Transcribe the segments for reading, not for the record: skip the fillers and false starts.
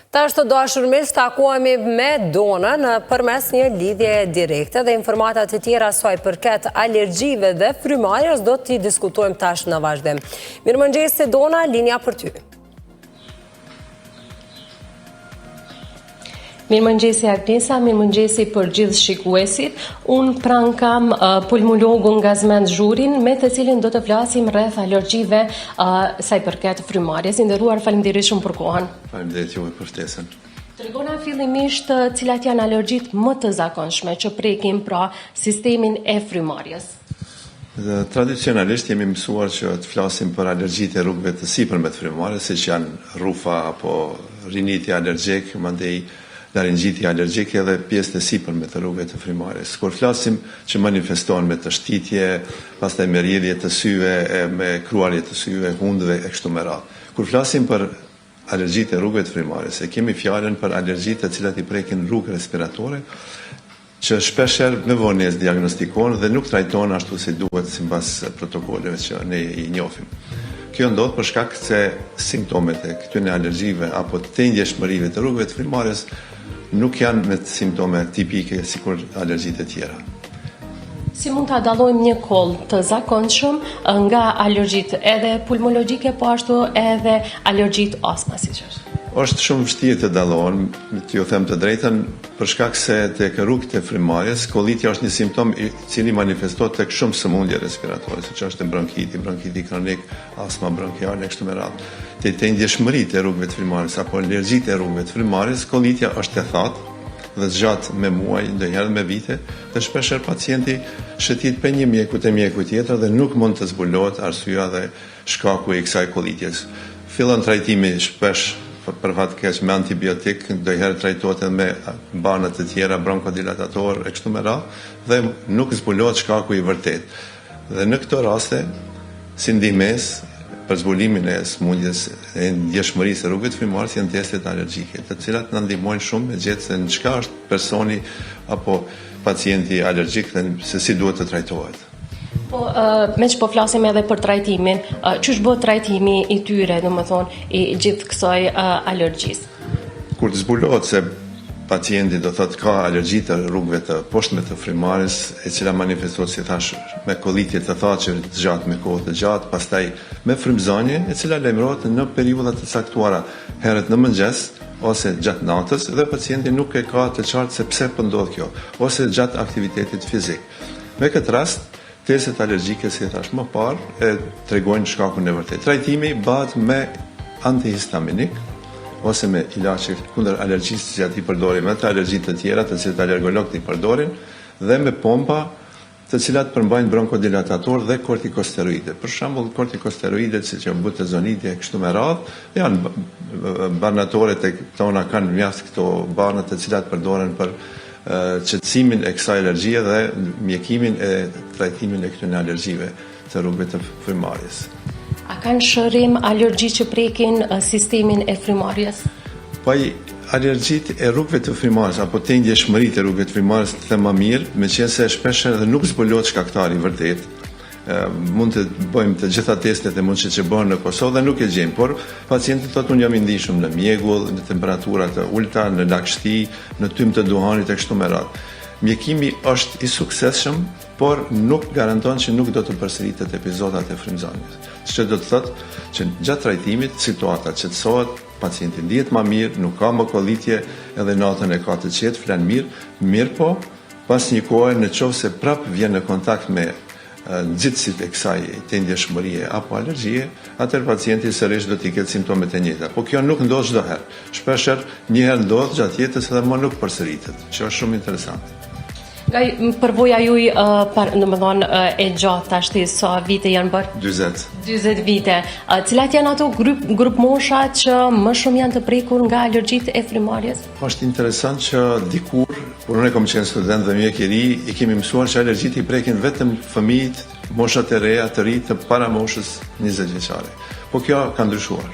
Tash të dashurmis takuemi me Donën përmes një lidhje direkte dhe informatat të tjera saj përket alergjive dhe frymarrjes do t'i diskutojmë tash në vazhdim. Mirëmëngjesi Dona, linja për ty. Mirëmëngjesi Agnesa, mirëmëngjesi për gjithë shikuesit. Unë pranë kam pulmologun Gazmend Zhurin, me të cilin do të flasim rreth alergjive saj përket frymarrjes. I nderuar, faleminderit shumë për kohën. Faleminderit juve për ftesën. Tregona fillimisht cilat janë alergjitë më të zakonshme që prekin pra sistemin e frymarrjes. Tradicionalisht jemi mësuar që të flasim për alergjitë e rrugëve të sipërme të frymarrjes, siç janë rufa apo riniti alergjik, mandej laringjiti alergjik edhe pjesët e sipërme të rrugëve të frymarrjes. Kur flasim që manifestohen me të shtitje, pastaj me rrjedhje të syve, me kruarje të syve, hundëve e kështu me radhë. Kur flasim për alergjitë e rrugëve të frymarrjes, kemi fjalën për alergjitë të cilat i prekin rrugë respiratore, që shpeshherë me vonesë diagnostikohen dhe nuk trajtohen ashtu si duhet sipas protokolleve që ne i njohim. Kjo ndodh për shkak se simptomet e këtyre alergjive apo të tendjeshmërive të rrugëve të frymarrjes nuk janë me simptome tipike sikur alergjitë e tjera. Si mund ta dallojmë një koll të zakonshëm nga alergjitë edhe pulmologjike, po ashtu edhe alergjitë astma, siç është? Është shumë vështirë të dallohen, t'ju them të drejtën, për shkak se tek rrugët e frymarrjes, kollitja është një simptom i cili manifestohet tek shumë sëmundje respiratore, siç është bronkiti kronik, astma bronkiale e kështu me radhë. Te tendjeshmëritë e rrugëve të frymarrjes apo alergjitë e rrugëve të frymarrjes, kollitja është e thatë dhe zgjat me muaj, ndonjëherë me vite, dhe shpeshherë pacienti shëtit për një mjeku te mjeku tjetër dhe nuk mund të zbulohet arsyeja dhe shkaku i kësaj kollitjes. Fillon trajtimi shpesh për fat keq me antibiotik, ndonjëherë trajtohet edhe me banët të tjera, bronkodilatator e kështu me radhë, dhe nuk zbulohet shkaku i vërtet. Dhe në këto raste, si ndihmës për zbulimin e sëmundjes e ndjeshmërisë së rrugëve të frymarrjes janë testet alergjike, të cilat na ndihmojnë shumë me gjetë se në çka është personi apo pacienti alergjik dhe se si duhet të trajtohet. Po, me që po flasim edhe për trajtimin, ç'është bëhet trajtimi i tyre, domethënë, i gjithë kësaj alergjisë? Kur të zbulohet se pacienti do thotë ka alergji të rrugëve të poshtme të frymarrjes, e cila manifestohet si thash me kollitje të thatë që zgjat me kohë të gjatë, pastaj me frymëzanie, e cila lajmërohet në periudha të caktuara, herët në mëngjes ose gjatë natës, dhe pacienti nuk e ka të qartë se pse po ndodh kjo, ose gjatë aktivitetit fizik. Me këtë rast, testet alergjike, si thash më parë, e tregojnë shkakun e vërtet. Trajtimi bëhet me antihistaminik ose me ilaçe kundër alergjisë që ati përdorin, me të alergjitë të tjera të cilat alergologët i përdorin, dhe me pompa të cilat përmbajnë bronkodilatator dhe kortikosteroide. Për shembull, kortikosteroidet siç janë butazonidi e kështu me radhë, janë barnatoret e tona kanë mjaft këto barna të cilat përdoren për qetësimin e kësaj alergjie dhe mjekimin e trajtimin e këtyre alergjive të rrugëve të frymarrjes. A kanë shërim alergji që prekin sistemin e frymarrjes? Po alergjitë e rrugëve të frymarrjes apo tendjeshmëritë e rrugëve të frymarrjes të them më mirë, meqense shpeshherë dhe nuk zbulohet shkaktari i vërtet. Mund të bëjmë të gjitha testet e mundshme që bëhen në Kosovë dhe nuk e gjejmë, por pacienti thotë unë jam i ndihshëm në mjegull, në temperatura të ulta, në lagështi, në tym të duhanit e kështu me radhë. Mjekimi është i suksesshëm, por nuk garanton që nuk do të përsëritet epizodat e frymëzanies. Që do të thotë që gjatë trajtimit situata qetësohet, pacienti ndihet më mirë, nuk ka më kollitje, edhe natën e ka të qetë, flan mirë po, pas një kohe nëse prap vjen në kontakt me nxitësit e kësaj tendjeshmërie apo alergjie, atëherë pacienti sërish do t'i ketë simptomet e njëjta. Po kjo nuk ndodh çdo herë. Shpeshherë një herë ndodh gjatë jetës dhe më nuk përsëritet, që është shumë interesante. Nga përvoja juaj, domethënë e gjatë tashti, sa vite janë bërë? 40 vite. Cilat janë ato grup mosha që më shumë janë të prekur nga alergjitë e frymarrjes? Është interesant që dikur, kur unë kam qenë student dhe mjek i ri, i kemi mësuar që alergjitë i prekin vetëm fëmijët, moshat e reja të ri të para moshës 20 vjeçare. Po kjo ka ndryshuar.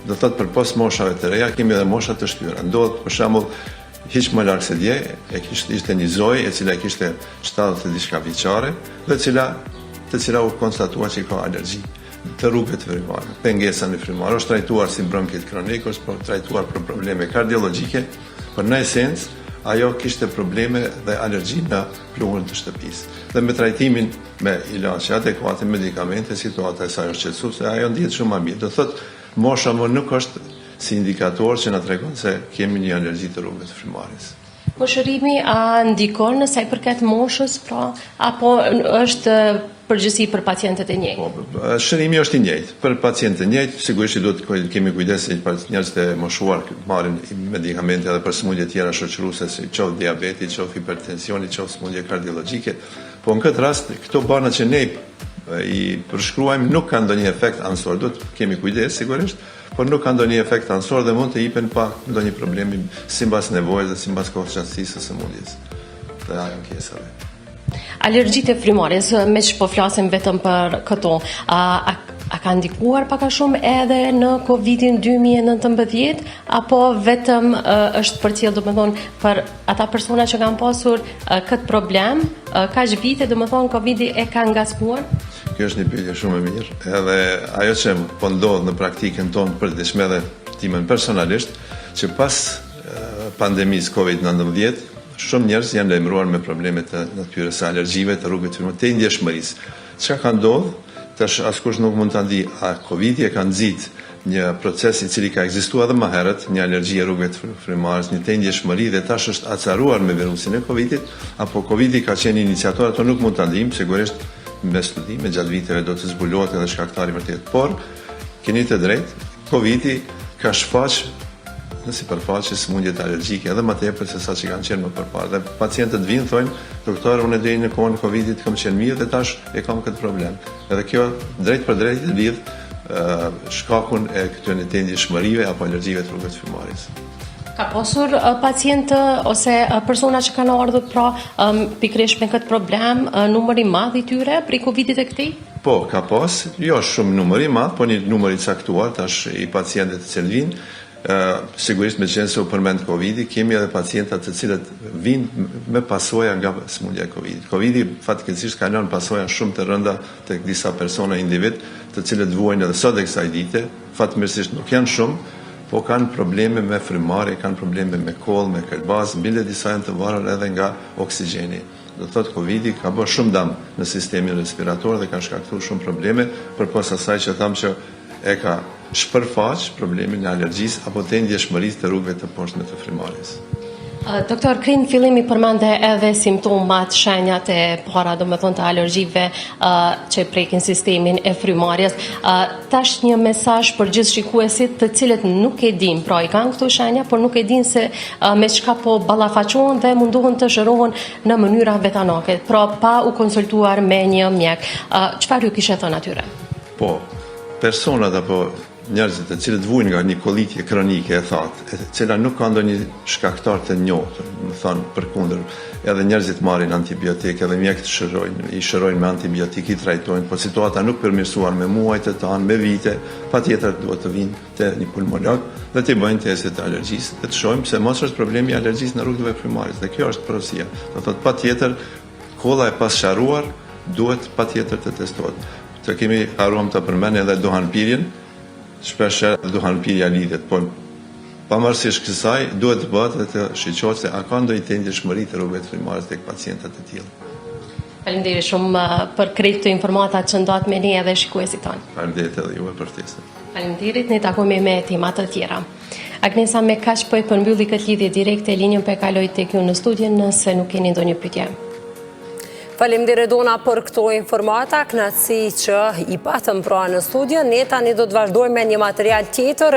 Do thotë për pas moshave të reja kemi edhe mosha të shtyra. Ndodh për shembull hiç më larg se dje, ishte një zoj e cila kishte 70 diçka vjeçare dhe të cila u konstatua që ka alergji. të rrugëve të frymare. Pengesa në frymare është trajtuar si bronkit kronik, është trajtuar për probleme kardiologjike, por në esencë ajo kishte probleme dhe alergji në pluhurën të shtëpisë. Dhe me trajtimin me ilaçe adekuate, medikamente, situata e saj është qetësuese, ajo ndihet shumë më mirë. Do thotë, mosha më nuk është si indikator që na tregon se kemi një alergji të rrugëve të frymarrjes. Moshërimi a ndikon sa i përket moshës, pra, apo është përgjithësi për pacientët e njëjtë? Shërimi është i njëjtë. Për pacientët e njëjtë, sigurisht duhet të kemi kujdes se njerëzit e moshuar marrin medikamente edhe për sëmundje tjera shoqëruese, si qoftë diabeti, qoftë hipertensioni, qoftë sëmundje kardiologjike. Po në këtë rast, këto barna që ne i përshkruajmë nuk kanë ndonjë efekt ansor. Duhet kemi kujdes sigurisht, por nuk kanë ndonjë efekt ansor dhe mund të jipen pa ndonjë problemi sipas nevojës dhe sipas kohëqësisë së sëmundjes. Dhe ajo pjesave. Alergjitë e frymarrjes, me që po flasim vetëm për këto, a ka ndikuar pak a shumë edhe në Covidin 2019, apo vetëm është përcjell, domethënë, për ata persona që kanë pasur këtë problem, kaq vite, domethënë Covidi e ka ngacmuar? Kjo është një pyetje shumë e mirë, edhe ajo që po ndodh në praktikën tonë përditshme dhe timen personalisht, që pas pandemisë Covid-19, shumë njerëz janë lajmëruar me probleme të natyrës së alergjive, të rrugëve të frymërisë, të ndjeshmërisë. Çka ka ndodhur? Tash askush nuk mund ta di, a Covidi e ka nxit një proces i cili ka ekzistuar edhe më herët, një alergji e rrugëve të frymarrjes, një ndjeshmëri dhe tash është acaruar me virusin e Covidit, apo Covidi ka qenë iniciator, ato nuk mund ta ndim, sigurisht me studime gjatë viteve do të zbulohet edhe shkaktari vërtet. Por keni të drejtë, Covidi ka shfaq në sipërfaqe sëmundjet alergjike edhe më tepër se sa që kanë qenë më përpara. Dhe pacientët vinë thonë, doktor, unë deri në kohën e Covidit kam qenë mirë dhe tash e kam këtë problem. Edhe kjo drejt për drejt lidh shkakun e këtyre ndjeshmërive apo alergjive të rrugëve të frymarrjes. Ka pasur pacientë ose persona që kanë ardhur pra pikërisht me këtë problem, numër i madh i tyre prej Covidit e këtij? Po, ka pas, jo shumë numër i madh, po një numër i caktuar tash i pacientëve të cilët vinë. Sigurisht me qenë se u përmend Covidi, kemi edhe pacienta të cilët vinë me pasoja nga sëmundja e Covidit. Covidi fatkeqësisht ka lënë pasoja shumë të rënda tek disa persona individ, të cilët vuajnë edhe sot e kësaj dite, fatmirësisht nuk janë shumë, po kanë probleme me frymarrje, kanë probleme me koll, me këlbaz, bile disa janë të varur edhe nga oksigjeni. Do thotë Covidi ka bërë shumë dëm në sistemin respirator dhe ka shkaktuar shumë probleme, përpos asaj që thamë që e ka shpërfaq problemin e alergjisë apo të ndjeshmërisë të rrugëve të poshtme të frymarrjes. Doktor Krin, fillimi përmende edhe simptomat, shenjat e para, domethënë të alergjive që prekin sistemin e frymarrjes. Tash një mesazh për gjithë shikuesit të cilët nuk e din, pra i kanë këto shenja, por nuk e din se me çka po ballafaqohen dhe mundohen të shërohen në mënyra vetanake, pra pa u konsultuar me një mjek. Çfarë ju kishe thënë atyre? Po, personat apo njerëzit të cilët vujnë nga një kolitje kronike e thatë, e cila nuk ka ndonjë shkaktar të njohur, më thonë përkundër, edhe njerëzit marrin antibiotik, edhe mjekët i shërojnë me antibiotik, i trajtojnë, po situata nuk përmirësuar me muaj të tanë, me vite, patjetër duhet të vinë te një pulmolog dhe të bëjnë testet e alergjisë, dhe të shohim se mos është problemi i alergjisë në rrugëve frymarrjes, dhe kjo është porosia. Do thotë patjetër kolla e pasqaruar duhet patjetër të testohet. Të kemi haruam të përmend edhe duhanpirjen, shpesh duhanpirja lidhet, por pavarësisht kësaj duhet të bëhet dhe të shiqohet se a ka ndonjë ndjeshmëri të rrugëve të frymarrjes tek pacientët e tillë. Faleminderit shumë për krejt të informatat që ndohet me ne edhe shikuesit tonë. Faleminderit edhe juve për ftesën. Faleminderit, ne takohemi me tema të tjera. Agnesa, me kaq po e përmbylli këtë lidhje direkte, linjën po e kaloj tek ju në studio nëse nuk keni ndonjë pyetje. Faleminderit Dona për këto informata, kënaqësi që i patëm pra në studio. Ne tani do të vazhdojmë me një material tjetër.